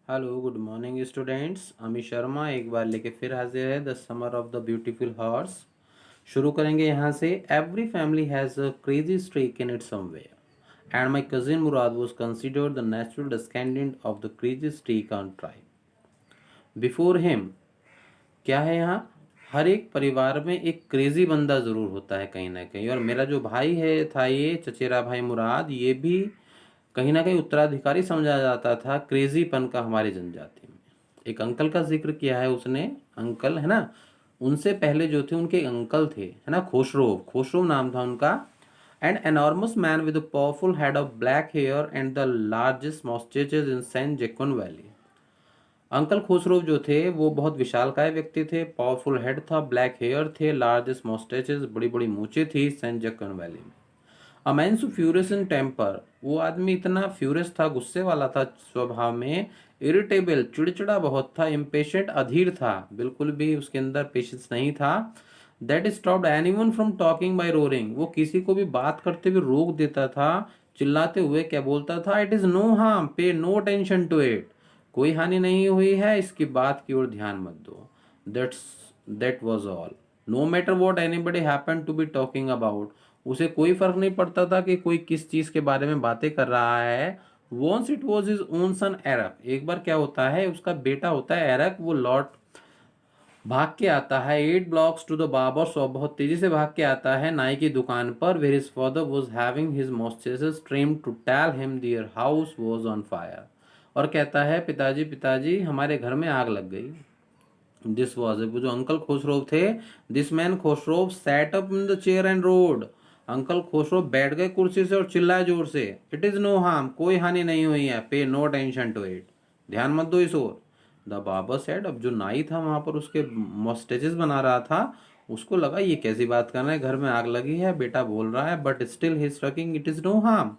Hello good morning students. Amit Sharma एक बार लेके फिर हाजिर है the summer of the beautiful horse. शुरू करेंगे यहाँ से। Every family has a crazy streak in it somewhere and my cousin Mourad was considered the natural descendant of the crazy streak on tribe before him. क्या है यहाँ, हर एक परिवार में एक क्रेजी बंदा ज़रूर होता है कहीं ना कहीं। और मेरा जो भाई है था, ये चचेरा भाई मुराद, ये भी कहीं ना कहीं उत्तराधिकारी समझा जाता था क्रेजीपन का हमारी जनजाति में। एक अंकल का जिक्र किया है उसने, अंकल है ना। उनसे पहले जो थे उनके अंकल थे, है ना, खोसरोव, खोसरोव नाम था उनका। And enormous man with a powerful head of black hair and the largest moustaches in San Joaquin Valley. Uncle Khosrove जो थे वो बहुत विशालकाय व्यक्ति थे, पावरफुल हेड था, ब्लैक हेयर थे, लार्जेस्ट मॉस्टेचेस, बड़ी बड़ी मूछें थी सेंट जक्कन वैली में। अमेंस फ्यूरियस इन टेम्पर, वो आदमी इतना फ्यूरियस था, गुस्से वाला था स्वभाव में, इरिटेबल, चिड़चिड़ा बहुत था, इम्पेशेंट, अधीर था, बिल्कुल भी उसके अंदर पेशेंस नहीं था। That stopped anyone from talking by roaring, वो किसी को भी बात करते हुए रोक देता था चिल्लाते हुए। क्या बोलता था? इट इज नो हार्म, पे नो अटेंशन टू इट, कोई हानि नहीं हुई है, इसकी बात की ओर ध्यान मत दो। That's that was all. No matter what anybody happen to be talking about, उसे कोई फर्क नहीं पड़ता था कि कोई किस चीज के बारे में बातें कर रहा है। Once it was his own son Arak, एक बार क्या होता है, उसका बेटा होता है एरक, वो लौट भाग के आता है 8 blocks to the barber shop, बहुत तेजी से भाग के आता है नाई की दुकान पर, where his father was having his moustaches trimmed to tell him their house was on fire. और कहता है, पिताजी पिताजी हमारे घर में आग लग गई। दिस वॉज, वो जो अंकल खुसरो थे, this man Khusro sat up in the chair and roared, uncle Khusro बैठ गए कुर्सी से और चिल्लाए जोर से, इट इज नो हार्म, कोई हानि नहीं हुई है, पे नो टेंशन टू इट, ध्यान मत दो इस ओर। द बाबर सेड, अब जो नाई था वहां पर उसके मॉस्टेजेस बना रहा था, उसको लगा ये कैसी बात कर रहे हैं, घर में आग लगी है, बेटा बोल रहा है, but still he is talking, it is no harm.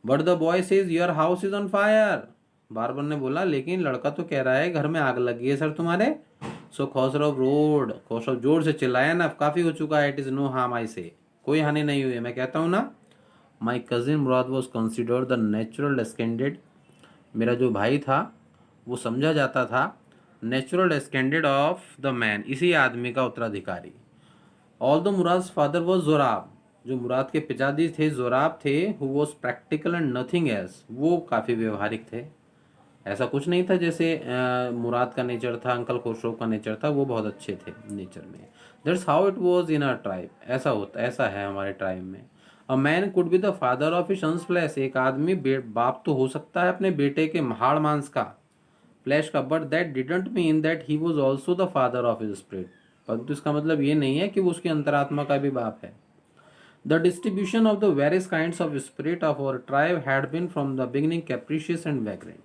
But the boy says your house is on fire, barber ने बोला लेकिन लड़का तो कह रहा है घर में आग लगी है सर तुम्हारे। सो खोसरव रोड, खोसरव जोर से चिल्लाया ना, काफी हो चुका है, it is no harm I say, कोई हानि नहीं हुई है, मैं कहता हूँ ना। My cousin Mourad was considered the natural descended, मेरा जो भाई था वो समझा जाता था natural descended of the man, इसी आदमी का उत्तराधिकारी। All the Mourad father was Zorab, जो मुराद के पिताजी थे जोराब थे, who was practical and nothing else, वो काफ़ी व्यवहारिक थे। ऐसा कुछ नहीं था जैसे मुराद का नेचर था, अंकल खुसरो का नेचर था, वो बहुत अच्छे थे नेचर में। That's how it was in our tribe, ऐसा होता, ऐसा है हमारे ट्राइब में। A man could be the father of his sons flesh, एक आदमी बाप तो हो सकता है अपने बेटे के हाड़ मांस का, फ्लैश का, but that didn't mean that he was also the father of his spirit, परंतु इसका मतलब ये नहीं है कि वो उसकी अंतरात्मा का भी बाप है। The distribution of the various kinds of spirit of our tribe had been from the beginning capricious and vagrant,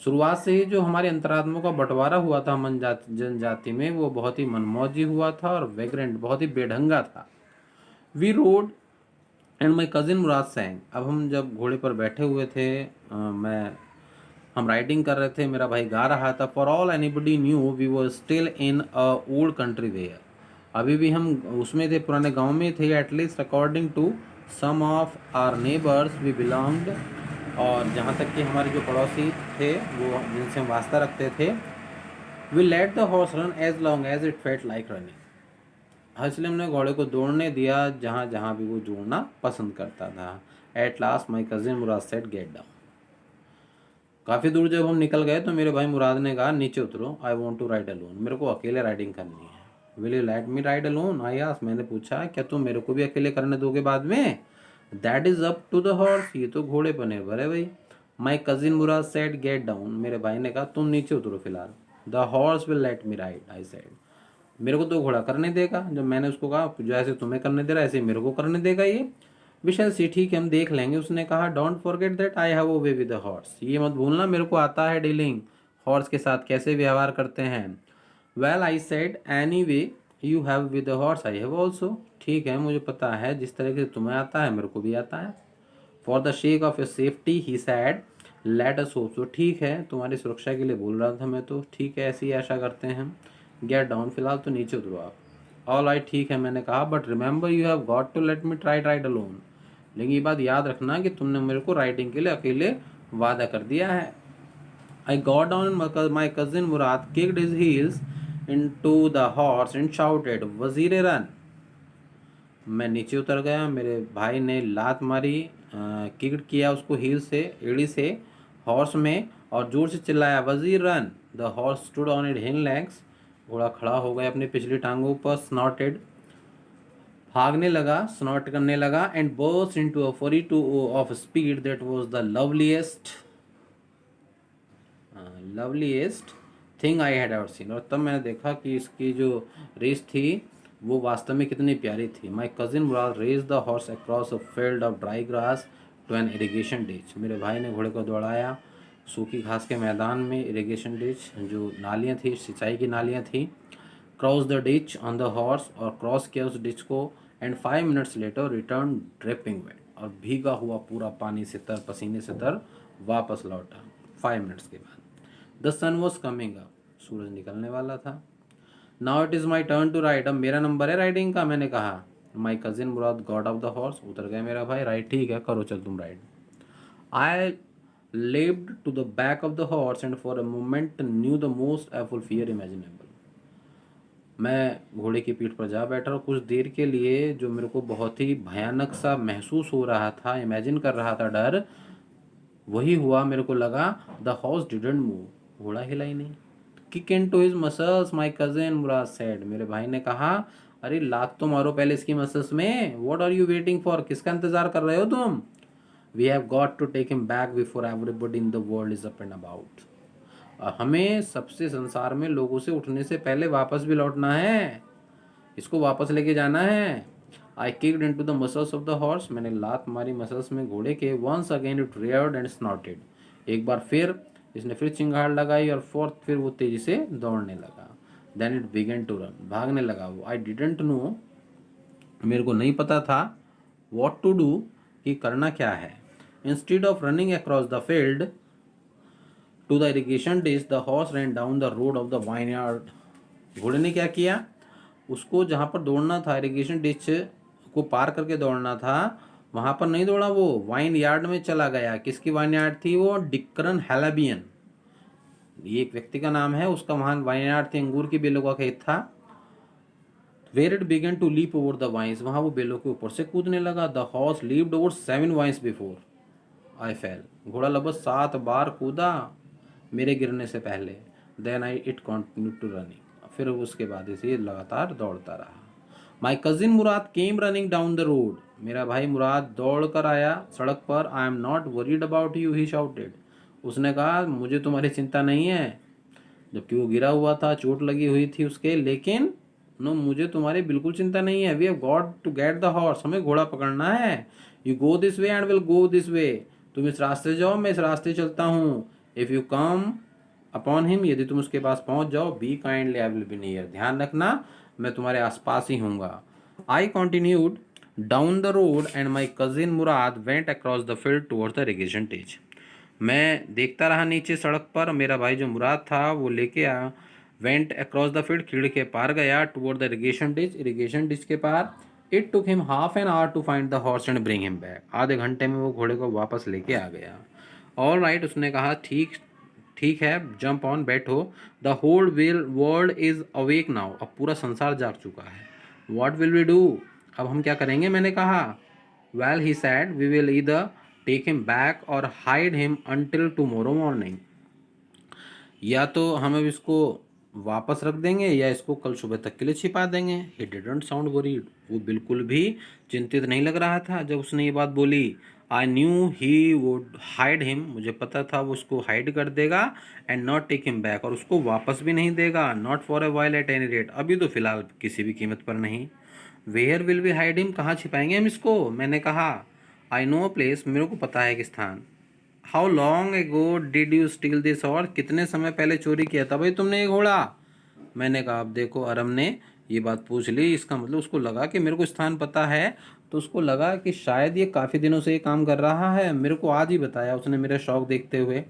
शुरुआत से ही जो हमारी अंतरात्मा का बंटवारा हुआ था मन जनजाति में, वो बहुत ही मनमौजी हुआ था और वैग्रेंट, बहुत ही बेढंगा था। We rode and my cousin Murad sang, अब हम जब घोड़े पर बैठे हुए थे, हम राइडिंग कर रहे थे, मेरा भाई गा रहा था, for all anybody knew we were still in a old country where, अभी भी हम उसमें थे, पुराने गांव में थे, at least according to some of our neighbours we belonged, और जहाँ तक कि हमारे जो पड़ोसी थे वो जिनसे हम वास्ता रखते थे, we let the horse run as long as it felt like running, इसलिए हमने घोड़े को दौड़ने दिया जहाँ जहाँ भी वो दौड़ना पसंद करता था। At last my cousin Murad said get down, काफ़ी दूर जब हम निकल गए तो मेरे भाई मुराद ने कहा नीचे उतरो, I want to ride alone, मेरे को अकेले राइडिंग करनी है। Will you let me ride alone I asked, मैंने पूछा क्या तुम मेरे को भी अकेले करने दोगे बाद में? That is up to the horse, ये तो घोड़े पर निर्भर है भाई। My cousin Murad said get down, मेरे भाई ने कहा तुम नीचे उतरो फिलहाल। The horse will let me ride I said, मेरे को तो घोड़ा करने देगा, जब मैंने उसको कहा जैसे तुम्हें करने दे रहा है ऐसे मेरे को करने देगा ये, विशाल सी ठीक है हम देख लेंगे। उसने कहा don't forget that I have a way with the horse, ये मत भूलना मेरे को आता है डीलिंग हॉर्स के साथ, कैसे व्यवहार करते हैं। Well I said any way you have with the horse I have also, ठीक है मुझे पता है जिस तरीके से तुम्हें आता है मेरे को भी आता है। For the shake of your safety he sad let us hope, तो ठीक है तुम्हारी सुरक्षा के लिए बोल रहा था मैं तो, ठीक है ऐसी आशा करते हैं हम। गेट डाउन, फिलहाल तो नीचे उतरो आप। ऑल राइट ठीक है मैंने कहा, but remember you have got to let me try ride alone, लेकिन ये बात याद रखना कि तुमने मेरे को राइडिंग के लिए अकेले वादा कर दिया है। I got down and my cousin Murad kicked his heels into the horse and shouted, Wazir run. मैं नीचे उतर गया, मेरे भाई ने लात मारी, किक किया उसको हील से, एड़ी से हॉर्स में, और जोर से चिल्लाया, वजीर run. The horse stood on it hind legs. घोड़ा खड़ा हो गया अपनी पिछली टांगों पर, स्नॉटेड, भागने लगा, स्नॉट करने लगा, एंड बर्स्ट इनटू अ फरी two of speed that was the loveliest thing I had ever seen. और तब मैंने देखा कि इसकी जो रेस थी वो वास्तव में कितनी प्यारी थी। My cousin Mourad race the horse across a field of dry grass to an irrigation ditch. मेरे भाई ने घोड़े को दौड़ाया सूखी घास के मैदान में, इरीगेशन डिच जो नालियाँ थी, सिंचाई की नालियाँ थी। Cross the ditch on the horse, और क्रॉस किया उस डिच को, and 5 minutes later return dripping wet, और भीगा हुआ पूरा पानी से तर, पसीने से तर वापस लौटा 5 मिनट्स के बाद। The sun was coming up, सूरज निकलने वाला था। Now it is my turn to ride, अब मेरा नंबर है राइडिंग का, मैंने कहा। My cousin Mourad got off the horse, उतर गया मेरा भाई, राइट ठीक है, करो चल तुम ride. I leaped to the back of the horse and for a moment knew the most awful fear imaginable. मैं घोड़े की पीठ पर जा बैठा और कुछ देर के लिए जो मेरे को बहुत ही भयानक सा महसूस हो रहा था, इमेजिन कर रहा था डर, वही हुआ। मेरे को लगा द हॉर्स डिडंट मूव, घोड़ा हिला ही नहीं। Kick into his muscles my cousin Murad said, मेरे भाई ने कहा, अरे लात तो मारो पहले इसकी मसल्स में। What are you waiting for, किसका इंतजार कर रहे हो तुम? We have got to take him back before everybody in the world is up and about. हमें सबसे संसार में लोगों से उठने से पहले वापस भी लौटना है, इसको वापस लेके जाना है। I kicked into the muscles of the horse, मैंने लात मारी मसल्स में घोड़े के। Once again it reared and snorted, एक बार फिर इसने फिर चिंगाड़ लगाई, और फोर्थ फिर वो तेजी से दौड़ने लगा। Then it began to run, भागने लगा वो। आई डिडंट नो, मेरे को नहीं पता था व्हाट टू डू, कि करना क्या है। Instead of running across the field to the irrigation ditch, the horse ran down the road of the vineyard. घोड़े ने क्या किया, उसको जहाँ पर दौड़ना था, इरिगेशन डिच को पार करके दौड़ना था, वहां पर नहीं दौड़ा, वो वाइन यार्ड में चला गया। किसकी वाइन यार्ड थी वो? डिक्रन हैलाबियन, ये एक व्यक्ति का नाम है, उसका वहां वाइन यार्ड थी, अंगूर की बेलों का खेत था। Where it began to leap over the vines, वहां वो बेलों के ऊपर से कूदने लगा। The horse leaped over 7 vines before I fell, घोड़ा लगभग 7 बार कूदा मेरे गिरने से पहले। Then I it continue to running, फिर उसके बाद इसे लगातार दौड़ता रहा। My cousin Mourad came running down the road, मेरा भाई मुराद दौड़ कर आया सड़क पर। I am not worried about you, he shouted, उसने कहा, मुझे तुम्हारी चिंता नहीं है, जबकि वो गिरा हुआ था, चोट लगी हुई थी उसके, लेकिन नो, मुझे तुम्हारी बिल्कुल चिंता नहीं है। We have got to get the horse, हमें घोड़ा पकड़ना है। You go this way and will go this way, तुम इस रास्ते जाओ, मैं इस रास्ते चलता हूँ। If you come upon him, यदि तुम उसके पास पहुंच जाओ, be kindly I will be near, ध्यान रखना मैं तुम्हारे आसपास ही हूँगा। I continued down the road and my cousin Mourad went across the field towards the irrigation ditch. मैं देखता रहा नीचे सड़क पर, मेरा भाई जो मुराद था वो लेके आया, वेंट अक्रॉस द फील्ड, कीड़ के पार गया, toward the irrigation ditch, irrigation ditch के पार। It took him half an hour to find the horse and bring him back, आधे घंटे में वो घोड़े को वापस लेके आ गया। ऑल राइट, उसने कहा, ठीक ठीक है, जंप ऑन, बैठो। The whole world is awake now, अब पूरा संसार जाग चुका है। व्हाट विल वी डू, अब हम क्या करेंगे, मैंने कहा। Well he said, we will either take him back or hide him until tomorrow morning, या तो हम अब इसको वापस रख देंगे या इसको कल सुबह तक के लिए छिपा देंगे। ही डिडंट साउंड वरीड, वो बिल्कुल भी चिंतित नहीं लग रहा था जब उसने ये बात बोली। I knew he would hide him, मुझे पता था वो उसको हाइड कर देगा, and not take him back, और उसको वापस भी नहीं देगा, not for a while at any rate, अभी तो फिलहाल किसी भी कीमत पर नहीं। Where will we hide him, कहाँ छिपाएंगे हम इसको, मैंने कहा। आई नो अ प्लेस, मेरे को पता है एक स्थान। How long ago did you steel this, और कितने समय पहले चोरी किया था भाई तुमने ये घोड़ा? मैंने कहा, अब देखो, अरम ने ये बात पूछ ली, इसका मतलब उसको लगा कि मेरे को स्थान पता है, तो उसको लगा कि शायद ये काफ़ी दिनों से ये काम कर रहा है, मेरे को आज ही बताया उसने मेरे शौक देखते हुए।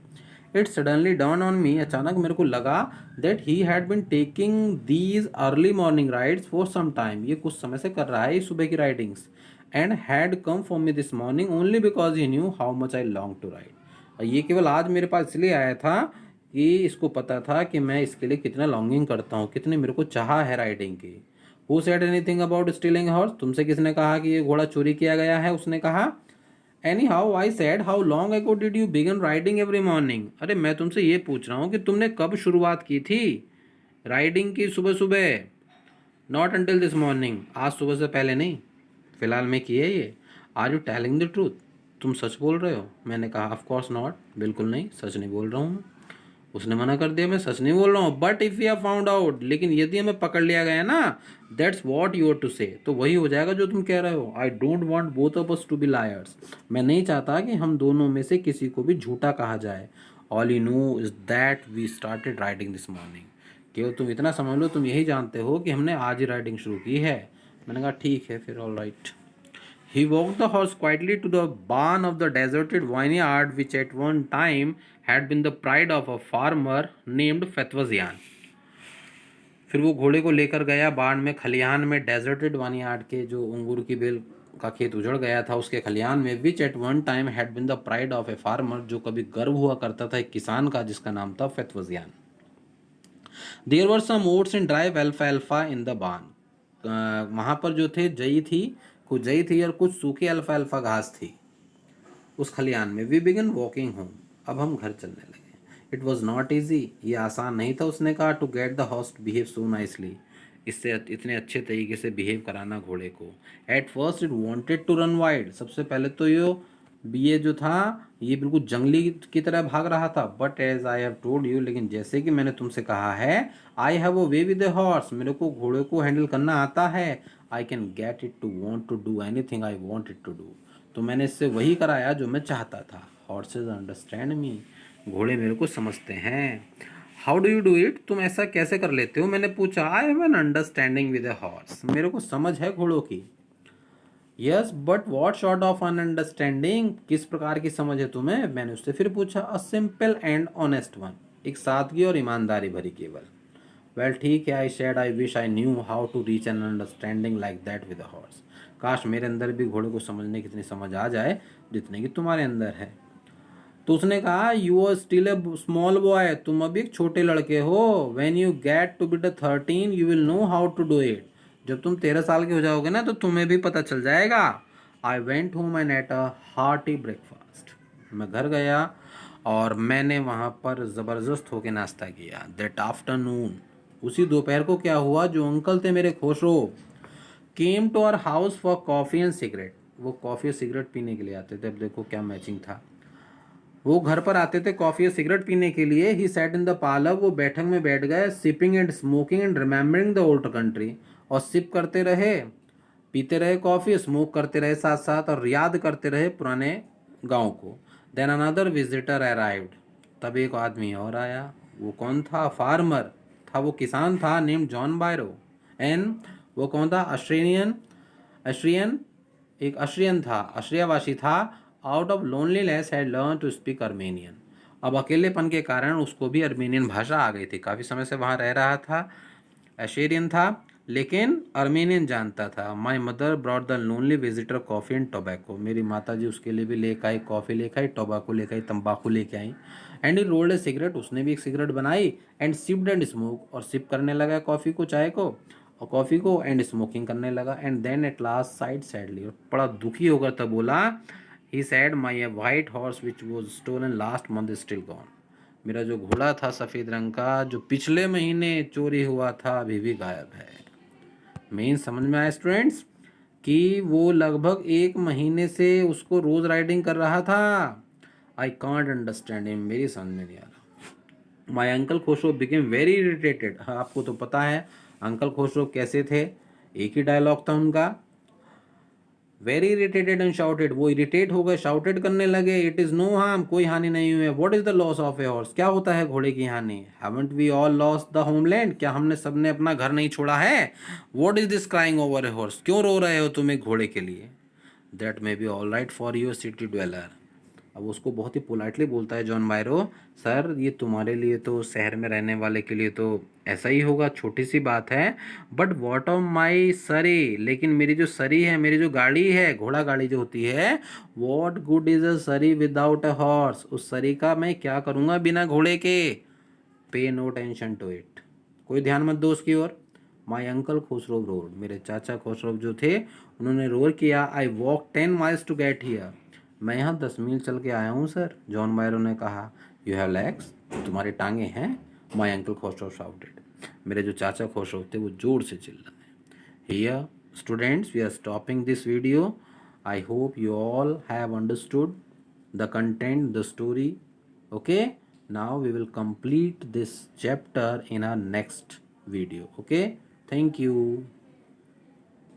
It suddenly dawned on me, अचानक मेरे को लगा, that he had been taking these early morning rides for some time, ये कुछ समय से कर रहा है सुबह की ridings, and had come for me this morning only because he knew how much I longed to ride, ये केवल आज मेरे पास इसलिए आया था कि इसको पता था कि मैं इसके लिए कितना लॉन्गिंग करता हूँ, कितनी मेरे को चाह है राइडिंग की। Who said anything about stealing horse? तुमसे किसने कहा कि ये घोड़ा चोरी किया गया है? उसने कहा। Anyhow I said how long ago did you begin riding every morning? अरे मैं तुमसे ये पूछ रहा हूँ कि तुमने कब शुरुआत की थी राइडिंग की? सुबह सुबह। नॉट अंटिल दिस मॉर्निंग, आज सुबह से पहले नहीं, फिलहाल में की है ये। Are you telling the truth? तुम सच बोल रहे हो? मैंने कहा ऑफ कोर्स नॉट, बिल्कुल नहीं, सच नहीं बोल रहा हूँ। उसने मना कर दिया, मैं सच नहीं बोल रहा हूँ। But if you have found out, लेकिन यदि हमें पकड़ लिया गया ना, that's what you are to say, तो वही हो जाएगा जो तुम कह रहे हो। I don't want both of us to be liars. मैं नहीं चाहता कि हम दोनों में से किसी को भी झूठा कहा जाए। All you know is that we started riding this morning. केवल तुम इतना समझ लो, तुम यही जानते हो कि हमने आज ही राइडिंग शुरू की है। मैंने कहा ठीक है फिर, all right. He walked the horse quietly to the barn of the deserted vineyard, which at one time had been the pride of a farmer named Fethwazian. फिर वो घोड़े को लेकर गया बाण में, खलिहान में, डेजर्टेड वानियार्ड के जो अंगूर की बेल का खेत उजड़ गया था उसके खलिहान में, which at one time had been the pride of a farmer, जो कभी गर्व हुआ करता था एक किसान का जिसका नाम था Fetvajian. There were some oats and dry अल्फाल्फा इन द बान। वहाँ पर जो थे जई थी, कुछ जई थी और कुछ सूखी अल्फाल्फा घास थी उस खलिहान में। वी बिगन वॉकिंग होम, अब हम घर चलने लगे। इट वॉज नॉट ईजी, ये आसान नहीं था, उसने कहा, to get the horse to behave so nicely, इससे इतने अच्छे तरीके से बिहेव कराना घोड़े को। At first it wanted to run wide, सबसे पहले तो ये जो था ये बिल्कुल जंगली की तरह भाग रहा था। But as I have told you, लेकिन जैसे कि मैंने तुमसे कहा है, I have a way with the horse, मेरे को घोड़े को हैंडल करना आता है। I can get it to want to do anything I want it to do, तो मैंने इससे वही कराया जो मैं चाहता था। हॉर्सेज अंडरस्टैंड मी, घोड़े मेरे को समझते हैं। How do you do it, तुम ऐसा कैसे कर लेते हो? मैंने पूछा। I have an understanding with a horse, मेरे को समझ है घोड़ों की। Yes but what sort of an understanding, किस प्रकार की समझ है तुम्हें? मैंने उससे फिर पूछा। A simple and honest one, एक सादगी और ईमानदारी भरी केवल। वेल ठीक है, I said, I wish I knew how to reach an understanding like that with a horse. काश मेरे अंदर भी घोड़े को समझने की इतनी समझ आ जाए जितने की तुम्हारे अंदर है। तो उसने कहा, you are still a small boy, तुम अभी एक छोटे लड़के हो। When you get to be the 13 you will know how to do it, जब तुम 13 साल के हो जाओगे ना तो तुम्हें भी पता चल जाएगा। I went home and at a hearty breakfast, मैं घर गया और मैंने वहाँ पर ज़बरदस्त होकर नाश्ता किया। दैट आफ्टरनून, उसी दोपहर को क्या हुआ, जो अंकल थे मेरे Khosrove, came to our house for coffee and cigarette, वो कॉफ़ी और सिगरेट पीने के लिए आते थे। अब देखो क्या मैचिंग था, वो घर पर आते थे कॉफ़ी और सिगरेट पीने के लिए। He sat in the parlour, वो बैठक में बैठ गए। Sipping and smoking and remembering the old country, और सिप करते रहे, पीते रहे कॉफ़ी, स्मोक करते रहे साथ साथ, और याद करते रहे पुराने गांव को। देन अनदर विजिटर अराइव्ड, तब एक आदमी और आया। वो कौन था? फार्मर था, वो किसान था, नेम जॉन बायरो। एंड वो कौन था? ऑस्ट्रेलियन, ऑस्ट्रियन, एक ऑस्ट्रियन था, ऑस्ट्रियावासी था। Out of loneliness had learn to speak Armenian, अब अकेलेपन के कारण उसको भी अर्मेनियन भाषा आ गई थी। काफ़ी समय से वहाँ रह रहा था, एशेरियन था, लेकिन अर्मेनियन जानता था। My mother brought the lonely visitor coffee and tobacco, मेरी माता जी उसके लिए भी लेकर आई, कॉफ़ी लेकर आई, टोबैको लेकर आई, तंबाकू लेके आई। And he rolled a cigarette, उसने भी एक सिगरेट बनाई। एंड सिप्ड एंड स्मोक, और सिप करने लगा कॉफ़ी को, चाय को और कॉफ़ी को, एंड स्मोकिंग करने लगा। And then at last sighed sadly, और बड़ा दुखी होकर तब बोला, he said, my white horse which was stolen last month is still gone, मेरा जो घोड़ा था सफ़ेद रंग का, जो पिछले महीने चोरी हुआ था, अभी भी गायब है। मेन समझ में आया स्टूडेंट्स कि वो लगभग 1 महीने से उसको रोज राइडिंग कर रहा था। आई कांट अंडरस्टैंड हिम, मेरी समझ में नहीं आ रहा। My uncle Khusro became very irritated, आपको तो पता है अंकल खुशरो कैसे थे, एक ही डायलॉग था उनका। वेरी इरिटेटेड एंड शाउटेड, वो इरिटेट हो गए, शाउटेड करने लगे। इट इज नो हार्म, कोई हानि नहीं हुई है। What is the loss of a horse, क्या होता है घोड़े की हानि? Haven't we all lost the homeland, क्या हमने सबने अपना घर नहीं छोड़ा है? What is this crying over a horse, क्यों रो रहे हो तुम एक घोड़े के लिए? That may be all right for your city dweller, अब उसको बहुत ही पोलाइटली बोलता है जॉन बायरो, सर ये तुम्हारे लिए तो, शहर में रहने वाले के लिए तो ऐसा ही होगा, छोटी सी बात है। बट वॉट ऑफ माई सरी, लेकिन मेरी जो सरी है, मेरी जो गाड़ी है, घोड़ा गाड़ी जो होती है, वॉट गुड इज अ सरी विदाउट अ हॉर्स, उस सरी का मैं क्या करूँगा बिना घोड़े के? पे नो टेंशन टू इट, कोई ध्यान मत दो उसकी ओर। माई अंकल खुसरो रोड, मेरे चाचा खुसरो जो थे उन्होंने रोर किया। I walk 10 miles to get here, मैं यहाँ 10 मील चल के आया हूँ सर, जॉन बायरो ने कहा। यू हैव लेग्स, तुम्हारी टांगे हैं? माई अंकल खुसरो शाउटेड, मेरे जो चाचा खुसरो थे वो जोर से चिल्लाए। Here, students, we are stopping this video. I hope you all have understood the content, the story. Okay, now we will complete this chapter in our next video. Okay, thank you.